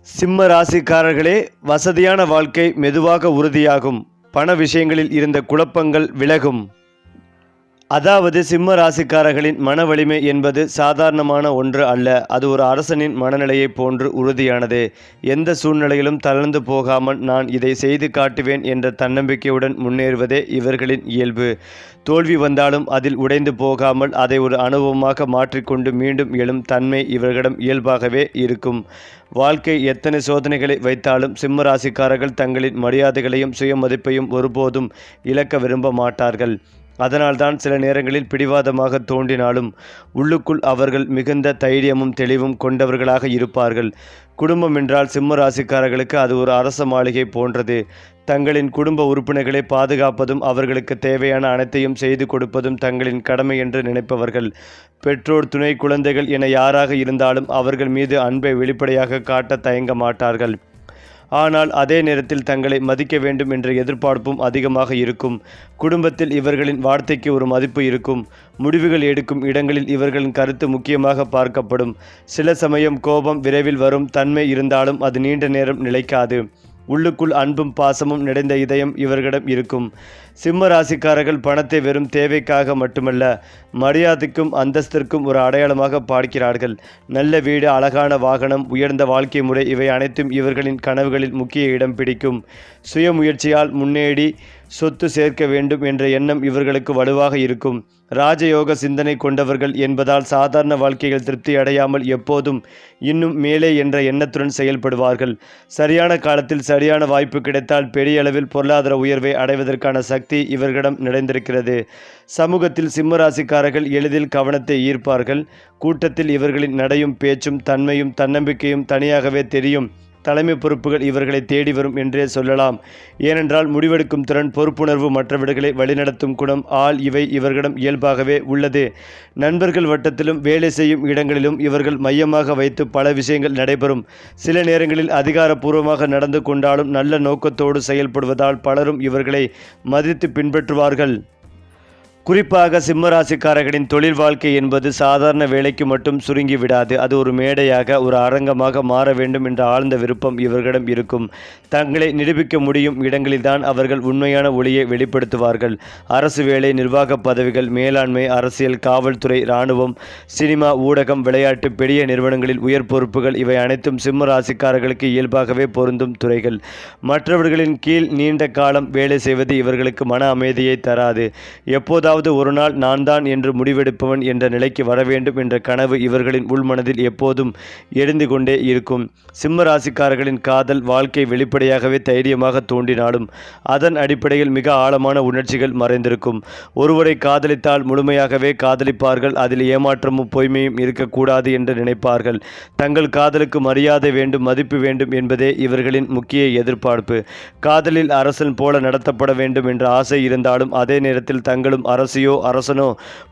சிம்ம ராசிக்காரர்களே, வசதியான வாழ்க்கை மெதுவாக உறுதியாகும். பண விஷயங்களில் இருந்த குழப்பங்கள் விலகும். அதாவது சிம்ம ராசிக்காரர்களின் மன வலிமை என்பது சாதாரணமான ஒன்று அல்ல. அது ஒரு அரசனின் மனநிலையைப் போன்று உறுதியானது. எந்த சூழ்நிலையிலும் தளர்ந்து போகாமல் நான் இதை செய்து காட்டுவேன் என்ற தன்னம்பிக்கையுடன் முன்னேறுவதே இவர்களின் இயல்பு. தோல்வி வந்தாலும் அதில் உடைந்து போகாமல் அதை ஒரு அனுபவமாக மாற்றிக்கொண்டு மீண்டும் எழும் தன்மை இவர்களிடம் இயல்பாகவே இருக்கும். வாழ்க்கை எத்தனை சோதனைகளை வைத்தாலும் சிம்ம ராசிக்காரர்கள் தங்களின் மரியாதைகளையும் சுயமதிப்பையும் ஒருபோதும் இழக்க விரும்ப மாட்டார்கள். அதனால்தான் சில நேரங்களில் பிடிவாதமாக தோன்றினாலும் உள்ளுக்குள் அவர்கள் மிகுந்த தைரியமும் தெளிவும் கொண்டவர்களாக இருப்பார்கள். குடும்பம் என்றால் சிம்ம ராசிக்காரர்களுக்கு அது ஒரு அரச மாளிகை போன்றது. தங்களின் குடும்ப உறுப்பினர்களை பாதுகாப்பதும் அவர்களுக்கு தேவையான அனைத்தையும் செய்து கொடுப்பதும் தங்களின் கடமை என்று நினைப்பவர்கள். பெற்றோர், துணை, குழந்தைகள் என யாராக இருந்தாலும் அவர்கள் மீது அன்பை வெளிப்படையாக காட்ட தயங்க மாட்டார்கள். ஆனால் அதே நேரத்தில் தங்களை மதிக்க வேண்டும் என்ற எதிர்பார்ப்பும் அதிகமாக இருக்கும். குடும்பத்தில் இவர்களின் வார்த்தைக்கு ஒரு மதிப்பு இருக்கும். முடிவுகள் எடுக்கும் இடங்களில் இவர்களின் கருத்து முக்கியமாக பார்க்கப்படும். சில சமயம் கோபம் விரைவில் வரும் தன்மை இருந்தாலும் அது நீண்ட நேரம் நிலைக்காது. உள்ளுக்குள் அன்பும் பாசமும் நிறைந்த இதயம் இவர்களிடம் இருக்கும். சிம்ம ராசிக்காரர்கள் பணத்தை வெறும் தேவைக்காக மட்டுமல்ல, மரியாதைக்கும் அந்தஸ்திற்கும் ஒரு அடையாளமாக பார்க்கிறார்கள். நல்ல வீடு, அழகான வாகனம், உயர்ந்த வாழ்க்கை முறை இவை அனைத்தும் இவர்களின் கனவுகளில் முக்கிய இடம் பிடிக்கும். சுயமுயற்சியால் முன்னேறி சொத்து சேர்க்க வேண்டும் என்ற எண்ணம் இவர்களுக்கு வலுவாக இருக்கும். ராஜயோக சிந்தனை கொண்டவர்கள் என்பதால் சாதாரண வாழ்க்கையில் திருப்தி அடையாமல் எப்போதும் இன்னும் மேலே என்ற எண்ணத்துடன் செயல்படுவார்கள். சரியான காலத்தில் சரியான வாய்ப்பு கிடைத்தால் பெரிய அளவில் பொருளாதார உயர்வை அடைவதற்கான சக்தி இவர்களிடம் நிறைந்திருக்கிறது. சமூகத்தில் சிம்ம ராசிக்காரர்கள் எளிதில் கவனத்தை ஈர்ப்பார்கள். கூட்டத்தில் இவர்களின் நடையும் பேச்சும் தன்மையும் தன்னம்பிக்கையும் தனியாகவே தெரியும். தலைமை பொறுப்புகள் இவர்களை தேடி வரும் என்றே சொல்லலாம். ஏனென்றால் முடிவெடுக்கும் திறன், பொறுப்புணர்வு, மற்றவர்களை வழிநடத்தும் குணம் இவை இவர்களிடம் இயல்பாகவே உள்ளது. நண்பர்கள் வட்டத்திலும் வேலை செய்யும் இடங்களிலும் இவர்கள் மையமாக வைத்து பல விஷயங்கள் நடைபெறும். சில நேரங்களில் அதிகாரப்பூர்வமாக நடந்து கொண்டாலும் நல்ல நோக்கத்தோடு செயல்படுவதால் பலரும் இவர்களை மதித்து பின்பற்றுவார்கள். குறிப்பாக சிம்ம ராசிக்காரர்களின் தொழில் வாழ்க்கை என்பது சாதாரண வேலைக்கு மட்டும் சுருங்கி விடாது. அது ஒரு மேடையாக, ஒரு அரங்கமாக மாற வேண்டும் என்ற ஆழ்ந்த விருப்பம் இவர்களிடம் இருக்கும். தங்களை நிரூபிக்க முடியும் இடங்களில்தான் அவர்கள் உண்மையான ஒளியை வெளிப்படுத்துவார்கள். அரசு வேலை, நிர்வாக பதவிகள், மேலாண்மை, அரசியல், காவல்துறை, இராணுவம், சினிமா, ஊடகம், விளையாட்டு, பெரிய நிறுவனங்களில் உயர் பொறுப்புகள் இவை அனைத்தும் சிம்ம ராசிக்காரர்களுக்கு இயல்பாகவே பொருந்தும் துறைகள். மற்றவர்களின் கீழ் நீண்ட காலம் வேலை செய்வது இவர்களுக்கு மன அமைதியை தராது. எப்போதாவது ஒரு நாள் நான் தான் என்று முடிவெடுப்பவன் என்ற நிலைக்கு வர வேண்டும் என்ற கனவு இவர்களின் உள்மனதில் எப்போதும் எரிந்து கொண்டே இருக்கும். சிம்ம ராசிக்காரர்களின் காதல் வாழ்க்கை வெளிப்படையாகவே தைரியமாக தோன்றினாலும் அதன் அடிப்படையில் மிக ஆழமான உணர்ச்சிகள் மறைந்திருக்கும். ஒருவரை காதலித்தால் முழுமையாகவே காதலிப்பார்கள். அதில் ஏமாற்றமும் பொய்மையும் இருக்கக்கூடாது என்று நினைப்பார்கள். தங்கள் காதலுக்கு மரியாதை வேண்டும், மதிப்பு வேண்டும் என்பதே இவர்களின் முக்கிய எதிர்பார்ப்பு. காதலில் அரசன் போல நடத்தப்பட வேண்டும் என்ற ஆசை இருந்தாலும் அதே நேரத்தில் தங்களும் அரசனோ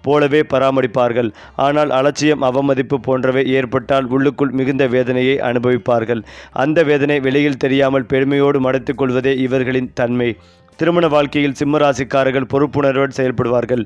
போலவே பராமரிப்பார்கள். ஆனால் அலட்சியம், அவமதிப்பு போன்றவை ஏற்பட்டால் உள்ளுக்குள் மிகுந்த வேதனையை அனுபவிப்பார்கள். அந்த வேதனை வெளியில் தெரியாமல் பெருமையோடு மறைத்துக் கொள்வதே இவர்களின் தன்மை. திருமண வாழ்க்கையில் சிம்ம ராசிக்காரர்கள் பொறுப்புணர்வுடன் செயல்படுவார்கள்.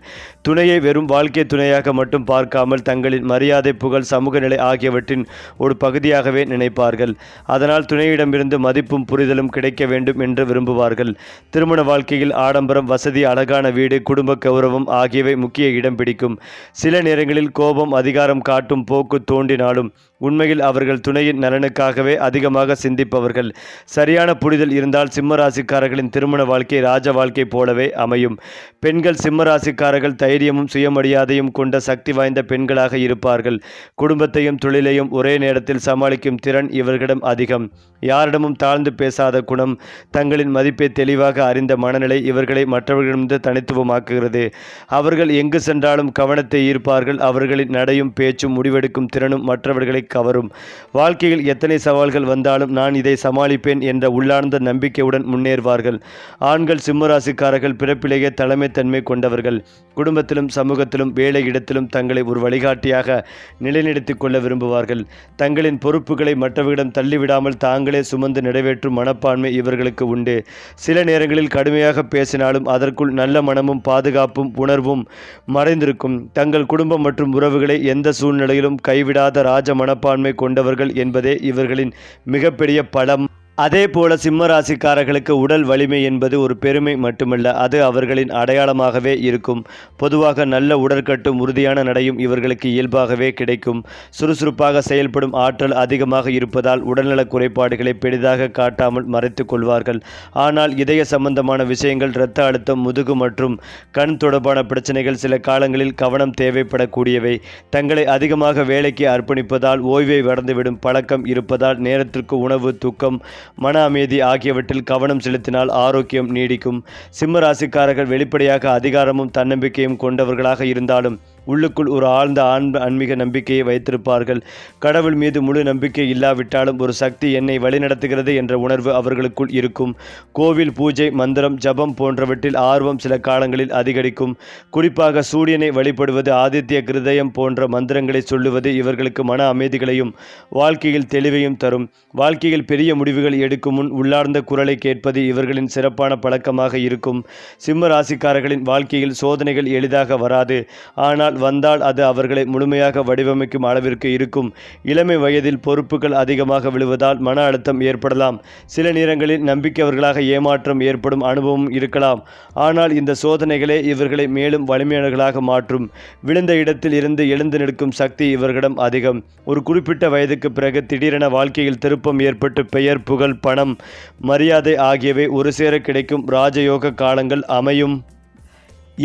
துணையை வெறும் வாழ்க்கை துணையாக மட்டும் பார்க்காமல் தங்களின் மரியாதை, புகழ், சமூக நிலை ஆகியவற்றின் ஒரு பகுதியாகவே நினைப்பார்கள். அதனால் துணையிடமிருந்து மதிப்பும் புரிதலும் கிடைக்க வேண்டும் என்று விரும்புவார்கள். திருமண வாழ்க்கையில் ஆடம்பரம், வசதி, அழகான வீடு, குடும்ப கௌரவம் ஆகியவை முக்கிய இடம் பிடிக்கும். சில நேரங்களில் கோபம், அதிகாரம் காட்டும் போக்கு தோன்றினாலும் உண்மையில் அவர்கள் துணையின் நலனுக்காகவே அதிகமாக சிந்திப்பவர்கள். சரியான புரிதல் இருந்தால் சிம்ம ராசிக்காரர்களின் திருமண வாழ்க்கை ராஜ வாழ்க்கை போலவே அமையும். பெண்கள் சிம்ம ராசிக்காரர்கள் தைரியமும் சுயமரியாதையும் கொண்ட சக்தி வாய்ந்த பெண்களாக இருப்பார்கள். குடும்பத்தையும் தொழிலையும் ஒரே நேரத்தில் சமாளிக்கும் திறன் இவர்களிடம் அதிகம். யாரிடமும் தாழ்ந்து பேசாத குணம், தங்களின் மதிப்பை தெளிவாக அறிந்த மனநிலை இவர்களை மற்றவர்களிடமிருந்து தனித்துவமாக்குகிறது. அவர்கள் எங்கு சென்றாலும் கவனத்தை ஈர்ப்பார்கள். அவர்களின் நடையும் பேச்சும் முடிவெடுக்கும் திறனும் மற்றவர்களை கவரும். வாழ்க்கையில் எத்தனை சவால்கள் வந்தாலும் நான் இதை சமாளிப்பேன் என்ற உள்ளார்ந்த நம்பிக்கையுடன் முன்னேறுவார்கள். ஆண்கள் சிம்ம ராசிக்காரர்கள் பிறப்பிலேயே தலைமைத்தன்மை கொண்டவர்கள். குடும்பத்திலும் சமூகத்திலும் வேலை இடத்திலும் தங்களை ஒரு வழிகாட்டியாக நிலைநிறுத்திக் கொள்ள விரும்புவார்கள். தங்களின் பொறுப்புகளை மற்றவர்களிடம் தள்ளிவிடாமல் தாங்களே சுமந்து நிறைவேற்றும் மனப்பான்மை இவர்களுக்கு உண்டு. சில நேரங்களில் கடுமையாக பேசினாலும் அதற்குள் நல்ல மனமும் பாதுகாப்பும் உணர்வும் மறைந்திருக்கும். தங்கள் குடும்பம் மற்றும் உறவுகளை எந்த சூழ்நிலையிலும் கைவிடாத ராஜ மன மனப்பான்மை கொண்டவர்கள் என்பதே இவர்களின் மிகப்பெரிய பலம். அதே போல சிம்ம ராசிக்காரர்களுக்கு உடல் வலிமை என்பது ஒரு பெருமை மட்டுமல்ல, அது அவர்களின் அடையாளமாகவே இருக்கும். பொதுவாக நல்ல உடற்கட்டும் உறுதியான நடையும் இவர்களுக்கு இயல்பாகவே கிடைக்கும். சுறுசுறுப்பாக செயல்படும் ஆற்றல் அதிகமாக இருப்பதால் உடல்நலக் குறைபாடுகளை பெரிதாக காட்டாமல் மறைத்து கொள்வார்கள். ஆனால் இதய சம்பந்தமான விஷயங்கள், இரத்த அழுத்தம், முதுகு மற்றும் கண் தொடர்பான பிரச்சனைகள் சில காலங்களில் கவனம் தேவைப்படக்கூடியவை. தங்களை அதிகமாக வேலைக்கு அர்ப்பணிப்பதால் ஓய்வை மறந்துவிடும் பழக்கம் இருப்பதால் நேரத்திற்கு உணவு, தூக்கம், மன அமைதி ஆகியவற்றில் கவனம் செலுத்தினால் ஆரோக்கியம் நீடிக்கும். சிம்ம ராசிக்காரர்கள் வெளிப்படையாக அதிகாரமும் தன்னம்பிக்கையும் கொண்டவர்களாக இருந்தாலும் உள்ளுக்குள் ஒரு ஆழ்ந்த ஆன்மீக நம்பிக்கையை வைத்திருப்பார்கள். கடவுள் மீது முழு நம்பிக்கை இல்லாவிட்டாலும் ஒரு சக்தி என்னை வழிநடத்துகிறது என்ற உணர்வு அவர்களுக்குள் இருக்கும். கோவில் பூஜை, மந்திரம், ஜபம் போன்றவற்றில் ஆர்வம் சில காலங்களில் அதிகரிக்கும். குறிப்பாக சூரியனை வழிபடுவது, ஆதித்ய கிருதயம் போன்ற மந்திரங்களை சொல்லுவது இவர்களுக்கு மன அமைதிகளையும் வாழ்க்கையில் தெளிவையும் தரும். வாழ்க்கையில் பெரிய முடிவுகள் எடுக்கும் முன் உள்ளார்ந்த குரலை கேட்பது இவர்களின் சிறப்பான பழக்கமாக இருக்கும். சிம்ம ராசிக்காரர்களின் வாழ்க்கையில் சோதனைகள் எளிதாக வராது. ஆனால் வந்தால் அது அவர்களை முழுமையாக வடிவமைக்கும் அளவிற்கு இருக்கும். இளமை வயதில் பொறுப்புகள் அதிகமாக விழுவதால் மன அழுத்தம் ஏற்படலாம். சில நேரங்களில் நம்பிக்கையவர்களாக ஏமாற்றம் ஏற்படும் அனுபவம் இருக்கலாம். ஆனால் இந்த சோதனைகளே இவர்களை மேலும் வலிமையானவர்களாக மாற்றும். விழுந்த இடத்தில் இருந்து எழுந்து நிற்கும் சக்தி இவர்களிடம் அதிகம். ஒரு குறிப்பிட்ட வயதுக்கு பிறகு திடீரென வாழ்க்கையில் திருப்பம் ஏற்பட்டு பெயர், புகழ், பணம், மரியாதை ஆகியவை ஒரு சேர கிடைக்கும் ராஜயோக காலங்கள் அமையும்.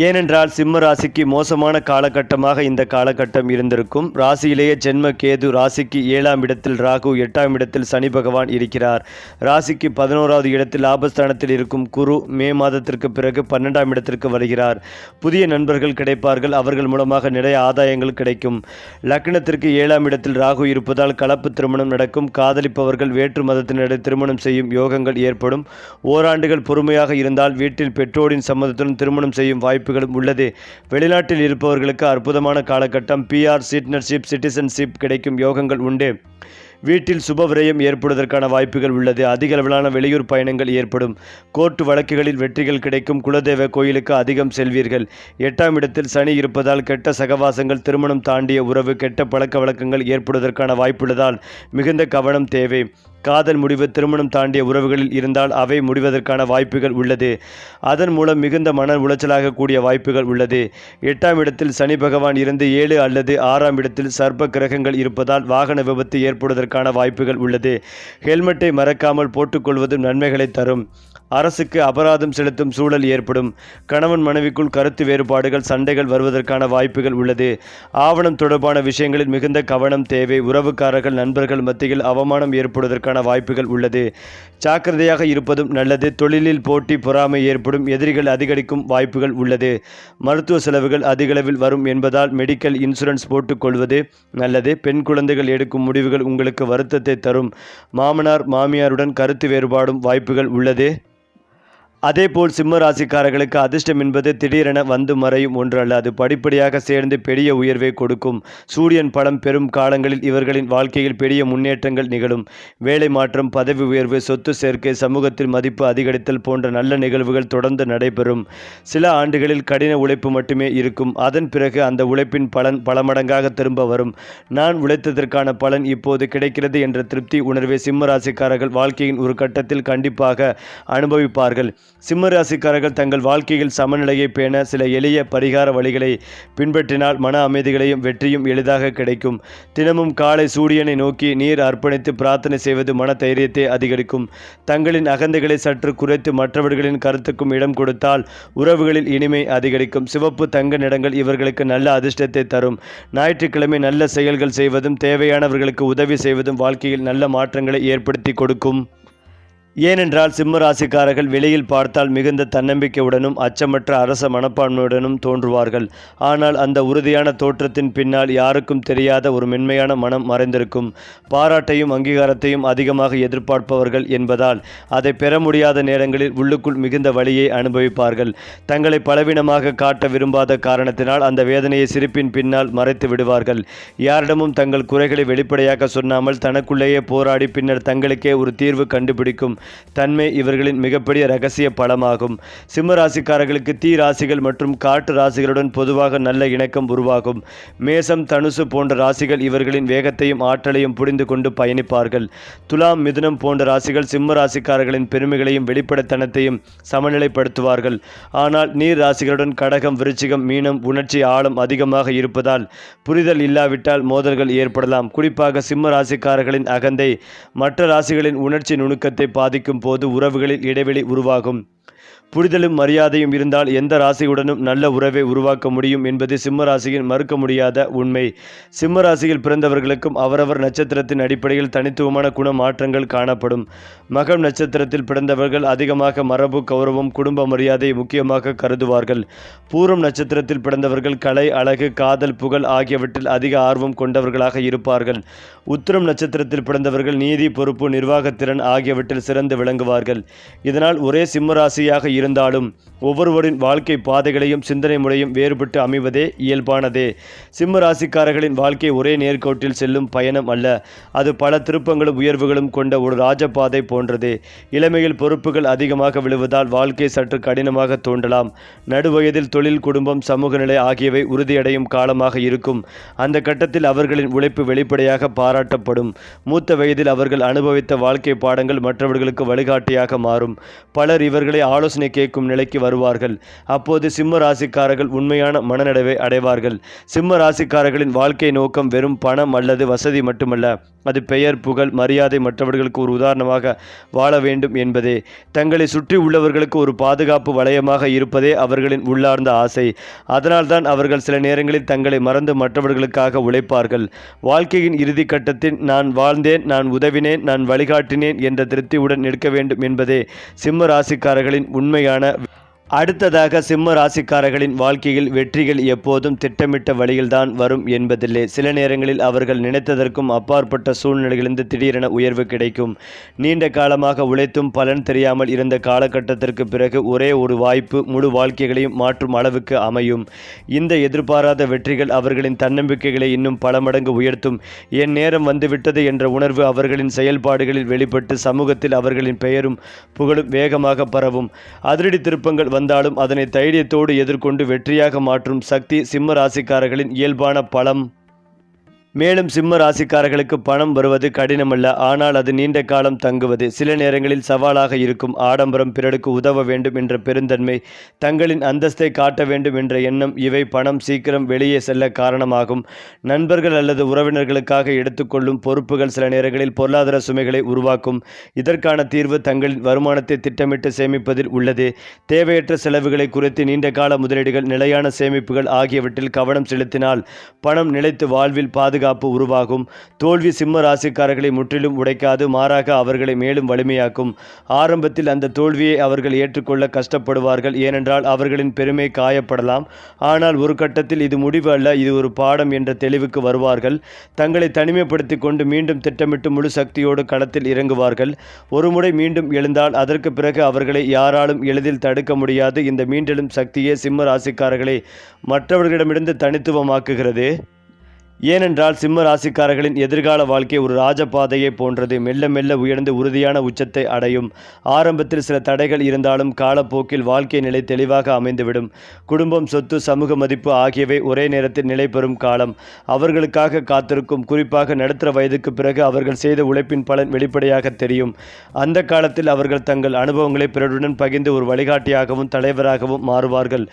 ஏனென்றால் சிம்ம ராசிக்கு மோசமான காலகட்டமாக இந்த காலகட்டம் இருந்திருக்கும். ராசியிலேயே ஜென்ம கேது, ராசிக்கு 7ஆம் இடத்தில் ராகு, 8ஆம் இடத்தில் சனி பகவான் இருக்கிறார். ராசிக்கு 11வது இடத்தில் லாபஸ்தானத்தில் இருக்கும் குரு மே மாதத்திற்கு பிறகு 12ஆம் இடத்திற்கு வருகிறார். புதிய நண்பர்கள் கிடைப்பார்கள். அவர்கள் மூலமாக நிறைய ஆதாயங்கள் கிடைக்கும். லக்னத்திற்கு 7ஆம் இடத்தில் ராகு இருப்பதால் கலப்பு திருமணம் நடக்கும். காதலிப்பவர்கள் வேற்று மதத்தினரிடையே திருமணம் செய்யும் யோகங்கள் ஏற்படும். ஓராண்டுகள் பொறுமையாக இருந்தால் வீட்டில் பெற்றோரின் சம்மதத்துடன் திருமணம் செய்யும் வாய்ப்புகளும் உள்ளது. வெளிநாட்டில் இருப்பவர்களுக்கு அற்புதமான காலகட்டம். பிஆர், சிட்டிசன்ஷிப், சிட்டிசன்ஷிப் கிடைக்கும் யோகங்கள் உண்டு. வீட்டில் சுப விரயம் ஏற்படுவதற்கான வாய்ப்புகள் உள்ளது. அதிக அளவிலான வெளியூர் பயணங்கள் ஏற்படும். கோர்ட்டு வழக்குகளில் வெற்றிகள் கிடைக்கும். குலதெய்வ கோயிலுக்கு அதிகம் செல்வீர்கள். 8ஆம் இடத்தில் சனி இருப்பதால் கெட்ட சகவாசங்கள், திருமணம் தாண்டிய உறவு, கெட்ட பழக்க வழக்கங்கள் ஏற்படுவதற்கான வாய்ப்புள்ளதால் மிகுந்த கவனம் தேவை. காதல் முடிவு, திருமணம் தாண்டிய உறவுகளில் இருந்தால் அவை முடிவதற்கான வாய்ப்புகள் உள்ளது. அதன் மூலம் மிகுந்த மன உளைச்சலாக கூடிய வாய்ப்புகள் உள்ளது. 8ஆம் இடத்தில் சனி பகவான் இருந்து 7 அல்லது 6ஆம் இடத்தில் சர்ப்ப கிரகங்கள் இருப்பதால் வாகன விபத்து ஏற்படுவதற்கான வாய்ப்புகள் உள்ளது. ஹெல்மெட்டை மறக்காமல் போட்டுக்கொள்வது நன்மைகளை தரும். அரசுக்கு அபராதம் செலுத்தும் சூழல் ஏற்படும். கணவன் மனைவிக்குள் கருத்து வேறுபாடுகள், சண்டைகள் வருவதற்கான வாய்ப்புகள் உள்ளது. ஆவணம் தொடர்பான விஷயங்களில் மிகுந்த கவனம் தேவை. உறவுக்காரர்கள், நண்பர்கள் மத்தியில் அவமானம் ஏற்படுவதற்கான வாய்ப்புகள் உள்ளது. ஜாக்கிரதையாக இருப்பதும் நல்லது. தொழிலில் போட்டி, பொறாமை ஏற்படும். எதிரிகள் அதிகரிக்கும் வாய்ப்புகள் உள்ளது. மருத்துவ செலவுகள் அதிகளவில் வரும் என்பதால் மெடிக்கல் இன்சூரன்ஸ் போட்டுக்கொள்வது நல்லது. பெண் குழந்தைகள் எடுக்கும் முடிவுகள் உங்களுக்கு வருத்தத்தை தரும். மாமனார், மாமியாருடன் கருத்து வேறுபாடும் வாய்ப்புகள் உள்ளது. அதேபோல் சிம்ம ராசிக்காரர்களுக்கு அதிர்ஷ்டம் என்பது திடீரென வந்து மறையும் ஒன்றல்ல. அது படிப்படியாக சேர்ந்து பெரிய உயர்வை கொடுக்கும். சூரியன் பலம் பெறும் காலங்களில் இவர்களின் வாழ்க்கையில் பெரிய முன்னேற்றங்கள் நிகழும். வேலை மாற்றம், பதவி உயர்வு, சொத்து சேர்க்கை, சமூகத்தில் மதிப்பு அதிகரித்தல் போன்ற நல்ல நிகழ்வுகள் தொடர்ந்து நடைபெறும். சில ஆண்டுகளில் கடின உழைப்பு மட்டுமே இருக்கும். அதன் பிறகு அந்த உழைப்பின் பலன் பல மடங்காக திரும்ப வரும். நான் உழைத்ததற்கான பலன் இப்போது கிடைக்கிறது என்ற திருப்தி உணர்வை சிம்ம ராசிக்காரர்கள் வாழ்க்கையின் ஒரு கட்டத்தில் கண்டிப்பாக அனுபவிப்பார்கள். சிம்ம ராசிக்காரர்கள் தங்கள் வாழ்க்கையில் சமநிலையை பேண சில எளிய பரிகார வழிகளை பின்பற்றினால் மன அமைதிகளையும் வெற்றியும் எளிதாக கிடைக்கும். தினமும் காலை சூரியனை நோக்கி நீர் அர்ப்பணித்து பிரார்த்தனை செய்வது மன தைரியத்தை அதிகரிக்கும். தங்களின் அகந்தைகளை சற்று குறைத்து மற்றவர்களின் கருத்துக்கும் இடம் கொடுத்தால் உறவுகளில் இனிமை அதிகரிக்கும். சிவப்பு, தங்க நிறங்கள் இவர்களுக்கு நல்ல அதிர்ஷ்டத்தை தரும். ஞாயிற்றுக்கிழமை நல்ல செயல்கள் செய்வதும் தேவையானவர்களுக்கு உதவி செய்வதும் வாழ்க்கையில் நல்ல மாற்றங்களை ஏற்படுத்தி கொடுக்கும். ஏனென்றால் சிம்ம ராசிக்காரர்கள் வெளியில் பார்த்தால் மிகுந்த தன்னம்பிக்கையுடனும் அச்சமற்ற அரச மனப்பான்மையுடனும் தோன்றுவார்கள். ஆனால் அந்த உறுதியான தோற்றத்தின் பின்னால் யாருக்கும் தெரியாத ஒரு மென்மையான மனம் மறைந்திருக்கும். பாராட்டையும் அங்கீகாரத்தையும் அதிகமாக எதிர்பார்ப்பவர்கள் என்பதால் அதை பெற முடியாத நேரங்களில் உள்ளுக்குள் மிகுந்த வலியை அனுபவிப்பார்கள். தங்களை பலவீனமாக காட்ட விரும்பாத காரணத்தினால் அந்த வேதனையை சிரிப்பின் பின்னால் மறைத்து விடுவார்கள். யாரிடமும் தங்கள் குறைகளை வெளிப்படையாக சொன்னாமல் தனக்குள்ளேயே போராடி பின்னர் தங்களுக்கே ஒரு தீர்வு கண்டுபிடிக்கும் தன்மை இவர்களின் மிகப்பெரிய இரகசிய பலமாகும். சிம்ம ராசிக்காரர்களுக்கு தீ ராசிகள் மற்றும் காட்டு ராசிகளுடன் பொதுவாக நல்ல இணக்கம் உருவாகும். மேசம், தனுசு போன்ற ராசிகள் இவர்களின் வேகத்தையும் ஆற்றலையும் புரிந்து கொண்டு பயணிப்பார்கள். துலாம், மிதுனம் போன்ற ராசிகள் சிம்ம ராசிக்காரர்களின் பெருமைகளையும் வெளிப்படைத்தனத்தையும் சமநிலைப்படுத்துவார்கள். ஆனால் நீர் ராசிகளுடன் கடகம், விருச்சிகம், மீனம் உணர்ச்சி ஆழம் அதிகமாக இருப்பதால் புரிதல் இல்லாவிட்டால் மோதல்கள் ஏற்படலாம். குறிப்பாக சிம்ம ராசிக்காரர்களின் அகந்தை மற்ற ராசிகளின் உணர்ச்சி நுணுக்கத்தை பாதிக்கும் போது உறவுகளில் இடைவெளி உருவாகும். புரிதலும் மரியாதையும் இருந்தால் எந்த ராசியுடனும் நல்ல உறவை உருவாக்க முடியும் என்பது சிம்ம ராசியின் மறுக்க முடியாத உண்மை. சிம்ம ராசியில் பிறந்தவர்களுக்கும் அவரவர் நட்சத்திரத்தின் அடிப்படையில் தனித்துவமான குண மாற்றங்கள் காணப்படும். மகம் நட்சத்திரத்தில் பிறந்தவர்கள் அதிகமாக மரபு, கௌரவம், குடும்ப மரியாதையை முக்கியமாக கருதுவார்கள். பூரம் நட்சத்திரத்தில் பிறந்தவர்கள் கலை, அழகு, காதல், புகழ் ஆகியவற்றில் அதிக ஆர்வம் கொண்டவர்களாக இருப்பார்கள். உத்திரம் நட்சத்திரத்தில் பிறந்தவர்கள் நீதி, பொறுப்பு, நிர்வாகத்திறன் ஆகியவற்றில் சிறந்து விளங்குவார்கள். இதனால் ஒரே சிம்ம ராசியாக இருந்தாலும் ஒவ்வொருவரின் வாழ்க்கை பாதைகளையும் சிந்தனை முறையும் வேறுபட்டு அமைவதே இயல்பானதே. சிம்ம ராசிக்காரர்களின் வாழ்க்கை ஒரே நேர்கோட்டில் செல்லும் பயணம் அல்ல. அது பல திருப்பங்களும் உயர்வுகளும் கொண்ட ஒரு ராஜபாதை போன்றது. இளமையில் பொறுப்புகள் அதிகமாக விழுவதால் வாழ்க்கை சற்று கடினமாக தோன்றலாம். நடுவயதில் தொழில், குடும்பம், சமூக நிலை ஆகியவை உறுதியடையும் காலமாக இருக்கும். அந்த கட்டத்தில் அவர்களின் உழைப்பு வெளிப்படையாக பாராட்டப்படும். மூத்த வயதில் அவர்கள் அனுபவித்த வாழ்க்கை பாடங்கள் மற்றவர்களுக்கு வழிகாட்டியாக மாறும். பலர் இவர்களை ஆலோசனை கேட்கும் நிலைக்கு வருவார்கள். அப்போது சிம்ம ராசிக்காரர்கள் உண்மையான மனநடவை அடைவார்கள். சிம்ம ராசிக்காரர்களின் வாழ்க்கை நோக்கம் வெறும் பணம் அல்லது வசதி மட்டுமல்ல. அது பெயர், புகழ், மரியாதை, மற்றவர்களுக்கு ஒரு உதாரணமாக வாழ வேண்டும் என்பதே. தங்களை சுற்றி உள்ளவர்களுக்கு ஒரு பாதுகாப்பு வளையமாக இருப்பதே அவர்களின் உள்ளார்ந்த ஆசை. அதனால்தான் அவர்கள் சில நேரங்களில் தங்களை மறந்து மற்றவர்களுக்காக உழைப்பார்கள். வாழ்க்கையின் இறுதி கட்டத்தில் நான் வாழ்ந்தேன், நான் உதவினேன், நான் வழிகாட்டினேன் என்ற திருப்தியுடன் நிற்க வேண்டும் என்பதே சிம்ம ராசிக்காரர்களின் உண்மையான. அடுத்ததாக சிம்ம ராசிக்காரர்களின் வாழ்க்கையில் வெற்றிகள் எப்போதும் திட்டமிட்ட வழியில்தான் வரும் என்பதில்லை. சில நேரங்களில் அவர்கள் நினைத்ததற்கும் அப்பாற்பட்ட சூழ்நிலைகளிலிருந்து திடீரென உயர்வு கிடைக்கும். நீண்ட காலமாக உழைத்தும் பலன் தெரியாமல் இருந்த காலகட்டத்திற்கு பிறகு ஒரே ஒரு வாய்ப்பு முழு வாழ்க்கைகளையும் மாற்றும் அளவுக்கு அமையும். இந்த எதிர்பாராத வெற்றிகள் அவர்களின் தன்னம்பிக்கைகளை இன்னும் பல மடங்கு உயர்த்தும். என் நேரம் வந்துவிட்டது என்ற உணர்வு அவர்களின் செயல்பாடுகளில் வெளிப்பட்டு சமூகத்தில் அவர்களின் பெயரும் புகழும் வேகமாக பரவும். அதிரடி திருப்பங்கள் வந்தாலும் அதனை தைரியத்தோடு எதிர்கொண்டு வெற்றியாக மாற்றும் சக்தி சிம்ம ராசிக்காரர்களின் இயல்பான பலம். மேலும் சிம்ம ராசிக்காரர்களுக்கு பணம் வருவது கடினமல்ல, ஆனால் அது நீண்ட காலம் தங்குவது சில நேரங்களில் சவாலாக இருக்கும். ஆடம்பரம், பிறருக்கு உதவ வேண்டும் என்ற பெருந்தன்மை, தங்களின் அந்தஸ்தை காட்ட வேண்டும் என்ற எண்ணம் இவை பணம் சீக்கிரம் வெளியே செல்ல காரணமாகும். நண்பர்கள் அல்லது உறவினர்களுக்காக எடுத்துக்கொள்ளும் பொறுப்புகள் சில நேரங்களில் பொருளாதார சுமைகளை உருவாக்கும். இதற்கான தீர்வு தங்களின் வருமானத்தை திட்டமிட்டு சேமிப்பதில் உள்ளது. தேவையற்ற செலவுகளை குறைத்து நீண்ட கால முதலீடுகள், நிலையான சேமிப்புகள் ஆகியவற்றில் கவனம் செலுத்தினால் பணம் நிலைத்து வாழ்வில் பாதுகாப்பு உருவாகும். தோல்வி சிம்ம ராசிக்காரர்களை முற்றிலும் உடைக்காது, மாறாக அவர்களை மேலும் வலிமையாக்கும். ஆரம்பத்தில் அந்த தோல்வியை அவர்கள் ஏற்றுக்கொள்ள கஷ்டப்படுவார்கள், ஏனென்றால் அவர்களின் பெருமை காயப்படலாம். ஆனால் ஒரு கட்டத்தில் இது முடிவு அல்ல, இது ஒரு பாடம் என்ற தெளிவுக்கு வருவார்கள். தங்களை தனிமைப்படுத்தி கொண்டு மீண்டும் திட்டமிட்டு முழு சக்தியோடு களத்தில் இறங்குவார்கள். ஒருமுறை மீண்டும் எழுந்தால் அதற்கு பிறகு அவர்களை யாராலும் எளிதில் தடுக்க முடியாது. இந்த மீண்டெழும் சக்தியே சிம்ம ராசிக்காரர்களை மற்றவர்களிடமிருந்து தனித்துவமாக்குகிறது. ஏனென்றால் சிம்ம ராசிக்காரர்களின் எதிர்கால வாழ்க்கை ஒரு ராஜபாதையை போன்றது. மெல்ல மெல்ல உயர்ந்து உறுதியான உச்சத்தை அடையும். ஆரம்பத்தில் சில தடைகள் இருந்தாலும் காலப்போக்கில் வாழ்க்கை நிலை தெளிவாக அமைந்துவிடும். குடும்பம், சொத்து, சமூக மதிப்பு ஆகியவை ஒரே நேரத்தில் நிலை பெறும் காலம் அவர்களுக்காக காத்திருக்கும். குறிப்பாக நடுத்தர வயதுக்கு பிறகு அவர்கள் செய்த உழைப்பின் பலன் வெளிப்படையாக தெரியும். அந்த காலத்தில் அவர்கள் தங்கள் அனுபவங்களை பிறருடன் பகிர்ந்து ஒரு வழிகாட்டியாகவும் தலைவராகவும் மாறுவார்கள்.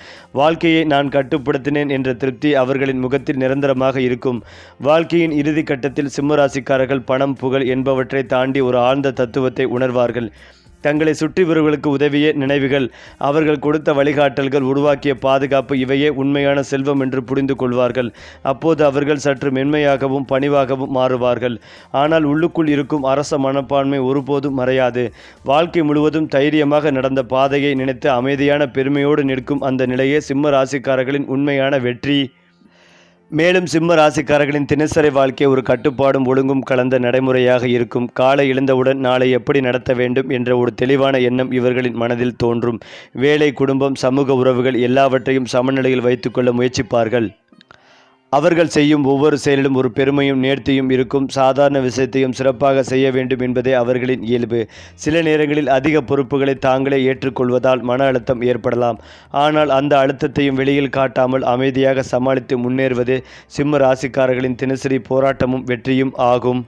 வாழ்க்கையை நான் கட்டுப்படுத்தினேன் என்ற திருப்தி அவர்களின் முகத்தில் நிரந்தரமாக இருக்கும். வாழ்க்கையின் இறுதி கட்டத்தில் சிம்மராசிக்காரர்கள் பணம், புகழ் என்பவற்றை தாண்டி ஒரு ஆழ்ந்த தத்துவத்தை உணர்வார்கள். தங்களை சுற்றிவர்களுக்கு உதவிய நினைவுகள், அவர்கள் கொடுத்த வழிகாட்டல்கள், உருவாக்கிய பாதுகாப்பு இவையே உண்மையான செல்வம் என்று புரிந்து கொள்வார்கள். அப்போது அவர்கள் சற்று மென்மையாகவும் பணிவாகவும் மாறுவார்கள். ஆனால் உள்ளுக்குள் இருக்கும் அரச மனப்பான்மை ஒருபோதும் மறையாது. வாழ்க்கை முழுவதும் தைரியமாக நடந்த பாதையை நினைத்து அமைதியான பெருமையோடு நிற்கும் அந்த நிலையே சிம்ம ராசிக்காரர்களின் உண்மையான வெற்றி. மேலும் சிம்ம ராசிக்காரர்களின் தினசரி வாழ்க்கை ஒரு கட்டுப்பாடும் ஒழுங்கும் கலந்த நடைமுறையாக இருக்கும். காலை எழுந்தவுடன் நாளை எப்படி நடத்த வேண்டும் என்ற ஒரு தெளிவான எண்ணம் இவர்களின் மனதில் தோன்றும். வேலை, குடும்பம், சமூக உறவுகள் எல்லாவற்றையும் சமநிலையில் வைத்துக்கொள்ள முயற்சிப்பார்கள். அவர்கள் செய்யும் ஒவ்வொரு செயலிலும் ஒரு பெருமையும் நேர்த்தியும் இருக்கும். சாதாரண விஷயத்தையும் சிறப்பாக செய்ய வேண்டும் என்பதே அவர்களின் இயல்பு. சில நேரங்களில் அதிக பொறுப்புகளை தாங்களே ஏற்றுக்கொள்வதால் மன அழுத்தம் ஏற்படலாம். ஆனால் அந்த அழுத்தத்தையும் வெளியில் காட்டாமல் அமைதியாக சமாளித்து முன்னேறுவது சிம்ம ராசிக்காரர்களின் தினசரி போராட்டமும் வெற்றியும் ஆகும்.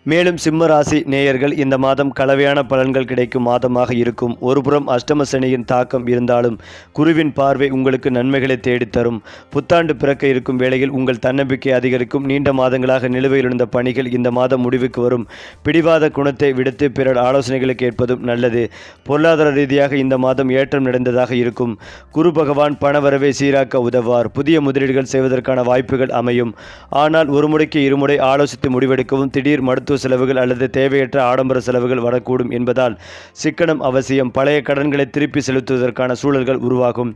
மேலும் சிம்ம ராசி நேயர்கள் இந்த மாதம் கலவையான பலன்கள் கிடைக்கும் மாதமாக இருக்கும். ஒருபுறம் அஷ்டம சனியின் தாக்கம் இருந்தாலும் குருவின் பார்வை உங்களுக்கு நன்மைகளை தேடித்தரும். புத்தாண்டு பிறக்க இருக்கும் வேளையில் உங்கள் தன்னம்பிக்கை அதிகரிக்கும். நீண்ட மாதங்களாக நிலுவையில் இருந்த பணிகள் இந்த மாதம் முடிவுக்கு வரும். பிடிவாத குணத்தை விடுத்து பிறர் ஆலோசனைகளை கேட்பதும் நல்லது. பொருளாதார ரீதியாக இந்த மாதம் ஏற்றம் நிறைந்ததாக இருக்கும். குரு பகவான் பணவரவை சீராக்க உதவுவார். புதிய முதலீடுகள் செய்வதற்கான வாய்ப்புகள் அமையும். ஆனால் ஒரு முறைக்கு இருமுறை ஆலோசித்து முடிவெடுக்கவும். திடீர் மருத்துவ செலவுகள் அல்லது தேவையற்ற ஆடம்பர செலவுகள் வரக்கூடும் என்பதால் சிக்கனம் அவசியம். பழைய கடன்களை திருப்பி செலுத்துவதற்கான சூழல்கள் உருவாகும்.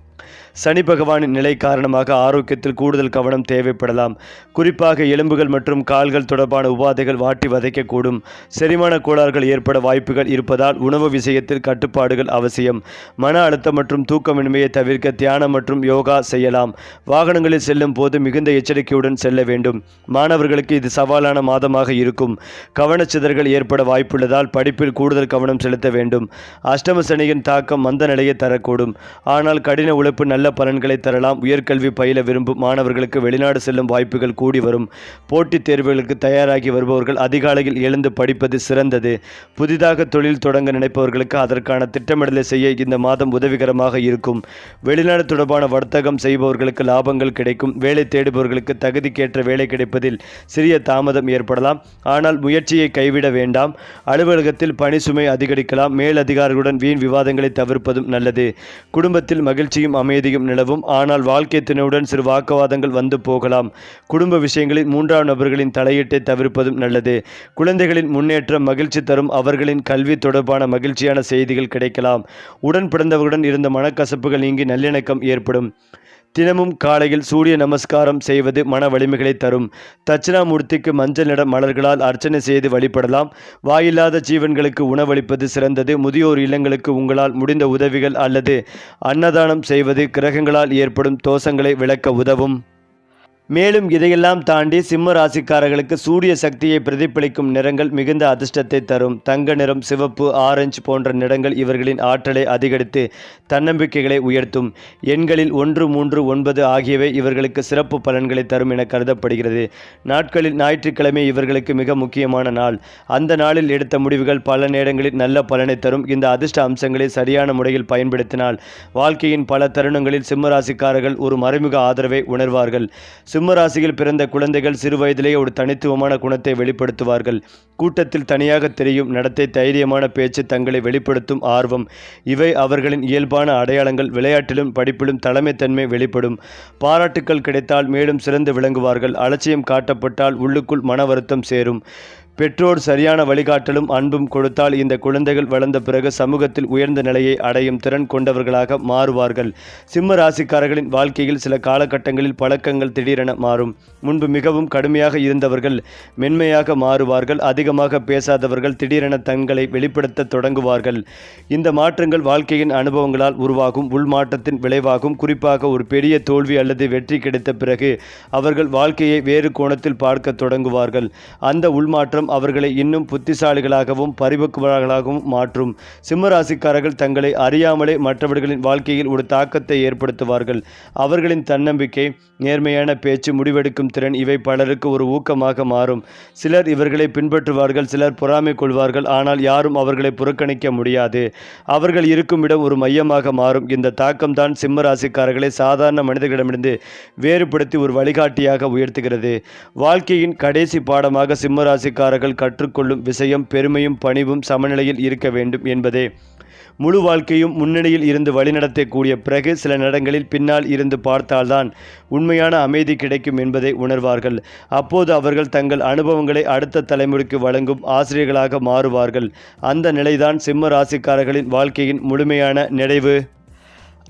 சனி பகவானின் நிலை காரணமாக ஆரோக்கியத்தில் கூடுதல் கவனம் தேவைப்படலாம். குறிப்பாக எலும்புகள் மற்றும் கால்கள் தொடர்பான உபாதைகள் வாட்டி வதைக்கக்கூடும். செரிமான கோளாறுகள் ஏற்பட வாய்ப்புகள் இருப்பதால் உணவு விஷயத்தில் கட்டுப்பாடுகள் அவசியம். மன அழுத்தம் மற்றும் தூக்கமின்மையை தவிர்க்க தியானம் மற்றும் யோகா செய்யலாம். வாகனங்களில் செல்லும் போது மிகுந்த எச்சரிக்கையுடன் செல்ல வேண்டும். மாணவர்களுக்கு இது சவாலான மாதமாக இருக்கும். கவனச்சிதறல்கள் ஏற்பட வாய்ப்புள்ளதால் படிப்பில் கூடுதல் கவனம் செலுத்த வேண்டும். அஷ்டம சனியின் தாக்கம் மந்த நிலையை தரக்கூடும். ஆனால் கடின உழைப்பு நல்ல பலன்களை தரலாம். உயர்கல்வி பயில விரும்பும் மாணவர்களுக்கு வெளிநாடு செல்லும் வாய்ப்புகள் கூடி வரும். போட்டித் தேர்வுகளுக்கு தயாராகி வருபவர்கள் அதிகாலையில் எழுந்து படிப்பது சிறந்தது. புதிதாக தொழில் தொடங்க நினைப்பவர்களுக்கு அதற்கான திட்டமிடலை செய்ய இந்த மாதம் உதவிகரமாக இருக்கும். வெளிநாடு தொடர்பான வர்த்தகம் செய்பவர்களுக்கு லாபங்கள் கிடைக்கும். வேலை தேடுபவர்களுக்கு தகுதிக்கேற்ற வேலை கிடைப்பதில் சிறிய தாமதம் ஏற்படலாம். ஆனால் முயற்சியை கைவிட வேண்டாம். அலுவலகத்தில் பணி சுமை அதிகரிக்கலாம். மேலதிகாரிகளுடன் வீண் விவாதங்களை தவிர்ப்பதும் நல்லது. குடும்பத்தில் மகிழ்ச்சியும் அமைதியும் நிலவும். ஆனால் வாழ்க்கை துணையுடன் சிறு வாக்குவாதங்கள் வந்து போகலாம். குடும்ப விஷயங்களில் மூன்றாம் நபர்களின் தலையீட்டை தவிர்ப்பதும் நல்லது. குழந்தைகளின் முன்னேற்றம் மகிழ்ச்சி தரும். அவர்களின் கல்வி தொடர்பான மகிழ்ச்சியான செய்திகள் கிடைக்கலாம். உடன் பிறந்தவர்களுடன் இருந்த மனக்கசப்புகள் நீங்கி நல்லிணக்கம் ஏற்படும். தினமும் காலையில் சூரிய நமஸ்காரம் செய்வது மன வலிமைகளை தரும். தட்சிணாமூர்த்திக்கு மஞ்சள் நிற மலர்களால் அர்ச்சனை செய்து வழிபடலாம். வாயில்லாத ஜீவன்களுக்கு உணவளிப்பது சிறந்தது. முதியோர் இல்லங்களுக்கு உங்களால் முடிந்த உதவிகள் அல்லது அன்னதானம் செய்வது கிரகங்களால் ஏற்படும் தோஷங்களை விளக்க உதவும். மேலும் இதையெல்லாம் தாண்டி சிம்ம ராசிக்காரர்களுக்கு சூரிய சக்தியை பிரதிபலிக்கும் நிறங்கள் மிகுந்த அதிர்ஷ்டத்தை தரும். தங்க நிறம், சிவப்பு, ஆரஞ்சு போன்ற நிறங்கள் இவர்களின் ஆற்றலை அதிகரித்து தன்னம்பிக்கைகளை உயர்த்தும். எண்களில் 1, 3, 9 ஆகியவை இவர்களுக்கு சிறப்பு பலன்களை தரும் என கருதப்படுகிறது. நாட்களில் ஞாயிற்றுக்கிழமை இவர்களுக்கு மிக முக்கியமான நாள். அந்த நாளில் எடுத்த முடிவுகள் பல நேரங்களில் நல்ல பலனை தரும். இந்த அதிர்ஷ்ட அம்சங்களை சரியான முறையில் பயன்படுத்தினால் வாழ்க்கையின் பல தருணங்களில் சிம்ம ராசிக்காரர்கள் ஒரு மறைமுக ஆதரவை உணர்வார்கள். சிம்ம ராசியில் பிறந்த குழந்தைகள் சிறு வயதிலேயே ஒரு தனித்துவமான குணத்தை வெளிப்படுத்துவார்கள். கூட்டத்தில் தனியாக தெரியும் நடத்தை, தைரியமான பேச்சு, தங்களை வெளிப்படுத்தும் ஆர்வம் இவை அவர்களின் இயல்பான அடையாளங்கள். விளையாட்டிலும் படிப்பிலும் தலைமைத்தன்மை வெளிப்படும். பாராட்டுக்கள் கிடைத்தால் மேலும் சிறந்து விளங்குவார்கள். அலட்சியம் காட்டப்பட்டால் உள்ளுக்குள் மன வருத்தம் சேரும். பெற்றோர் சரியான வழிகாட்டலும் அன்பும் கொடுத்தால் இந்த குழந்தைகள் வளர்ந்த பிறகு சமூகத்தில் உயர்ந்த நிலையை அடையும் திறன் கொண்டவர்களாக மாறுவார்கள். சிம்ம ராசிக்காரர்களின் வாழ்க்கையில் சில காலகட்டங்களில் பழக்கங்கள் திடீரென மாறும். முன்பு மிகவும் கடுமையாக இருந்தவர்கள் மென்மையாக மாறுவார்கள். அதிகமாக பேசாதவர்கள் திடீரென தங்களை வெளிப்படுத்த தொடங்குவார்கள். இந்த மாற்றங்கள் வாழ்க்கையின் அனுபவங்களால் உருவாகும் உள்மாற்றத்தின் விளைவாகும். குறிப்பாக ஒரு பெரிய தோல்வி அல்லது வெற்றி கிடைத்த பிறகு அவர்கள் வாழ்க்கையை வேறு கோணத்தில் பார்க்க தொடங்குவார்கள். அந்த உள்மாற்றம் அவர்களை இன்னும் புத்திசாலிகளாகவும் பரிபக்குவர்களாகவும் மாற்றும். சிம்ம ராசிக்காரர்கள் தங்களை அறியாமலே மற்றவர்களின் வாழ்க்கையில் ஒரு தாக்கத்தை ஏற்படுத்துவார்கள். அவர்களின் தன்னம்பிக்கை, நேர்மையான பேச்சு, முடிவெடுக்கும் திறன் இவை பலருக்கு ஒரு ஊக்கமாக மாறும். சிலர் இவர்களை பின்பற்றுவார்கள், சிலர் பொறாமை கொள்வார்கள். ஆனால் யாரும் அவர்களை புறக்கணிக்க முடியாது. அவர்கள் இருக்கும் இடம் ஒரு மையமாக மாறும். இந்த தாக்கம்தான் சிம்ம ராசிக்காரர்களை சாதாரண மனிதர்களிடமிருந்து வேறுபடுத்தி ஒரு வழிகாட்டியாக உயர்த்துகிறது. வாழ்க்கையின் கடைசி பாடமாக சிம்ம ராசிக்காரர்கள் கற்றுக்கொள்ளும் விஷயம் பெருமையும் பணிவும் சமநிலையில் இருக்க வேண்டும் என்பதே. முழு வாழ்க்கையும் முன்னணியில் இருந்து வழிநடத்தக்கூடிய பிறகு சில நேரங்களில் பின்னால் இருந்து பார்த்தால்தான் உண்மையான அமைதி கிடைக்கும் என்பதை உணர்வார்கள். அப்போது அவர்கள் தங்கள் அனுபவங்களை அடுத்த தலைமுறைக்கு வழங்கும் ஆசிரியர்களாக மாறுவார்கள். அந்த நிலைதான் சிம்ம ராசிக்காரர்களின் வாழ்க்கையின் முழுமையான நிறைவு.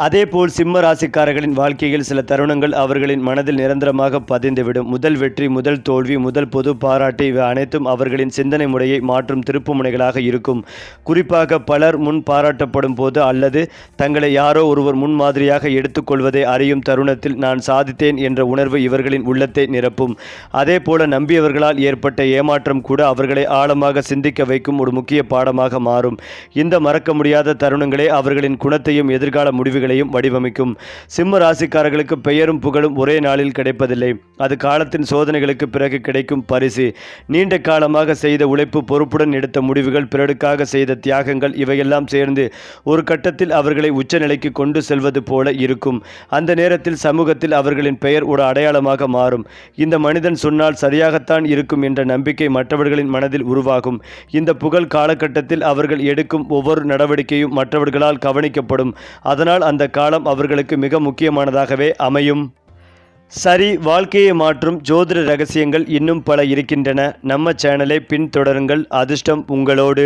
அதேபோல் சிம்ம ராசிக்காரர்களின் வாழ்க்கையில் சில தருணங்கள் அவர்களின் மனதில் நிரந்தரமாக பதிந்துவிடும். முதல் வெற்றி, முதல் தோல்வி, முதல் பொது பாராட்டு இவை அனைத்தும் அவர்களின் சிந்தனை முறையை மாற்றும் திருப்புமுனைகளாக இருக்கும். குறிப்பாக பலர் முன் பாராட்டப்படும் போது அல்லது தங்களை யாரோ ஒருவர் முன்மாதிரியாக எடுத்துக்கொள்வதை அறியும் தருணத்தில் நான் சாதித்தேன் என்ற உணர்வு இவர்களின் உள்ளத்தை நிரப்பும். அதேபோல நம்பியவர்களால் ஏற்பட்ட ஏமாற்றம் கூட அவர்களை ஆழமாக சிந்திக்க வைக்கும் ஒரு முக்கிய பாடமாக மாறும். இந்த மறக்க முடியாத தருணங்களே அவர்களின் குணத்தையும் எதிர்கால முடிவுகளையும் வடிவமைக்கும். சிம்ம ராசிக்காரர்களுக்கு பெயரும் புகழும் ஒரே நாளில் கிடைப்பதில்லை. அது காலத்தின் சோதனைகளுக்கு பிறகு கிடைக்கும் பரிசு. நீண்ட காலமாக செய்த உழைப்பு, பொறுப்புடன் எடுத்த முடிவுகள், பிறருக்காக செய்த தியாகங்கள் இவையெல்லாம் சேர்ந்து ஒரு கட்டத்தில் அவர்களை உச்சநிலைக்கு கொண்டு செல்வது போல இருக்கும். அந்த நேரத்தில் சமூகத்தில் அவர்களின் பெயர் ஒரு அடையாளமாக மாறும். இந்த மனிதன் சொன்னால் சரியாகத்தான் இருக்கும் என்ற நம்பிக்கை மற்றவர்களின் மனதில் உருவாகும். இந்த புகழ் காலகட்டத்தில் அவர்கள் எடுக்கும் ஒவ்வொரு நடவடிக்கையும் மற்றவர்களால் கவனிக்கப்படும். அதனால் அந்த காலம் அவர்களுக்கு மிக முக்கியமானதாகவே அமையும். சரி, வாழ்க்கையை மாற்றும் ஜோதிட ரகசியங்கள் இன்னும் பல இருக்கின்றன. நம்ம சேனலை பின்தொடருங்கள். அதிர்ஷ்டம் உங்களோடு.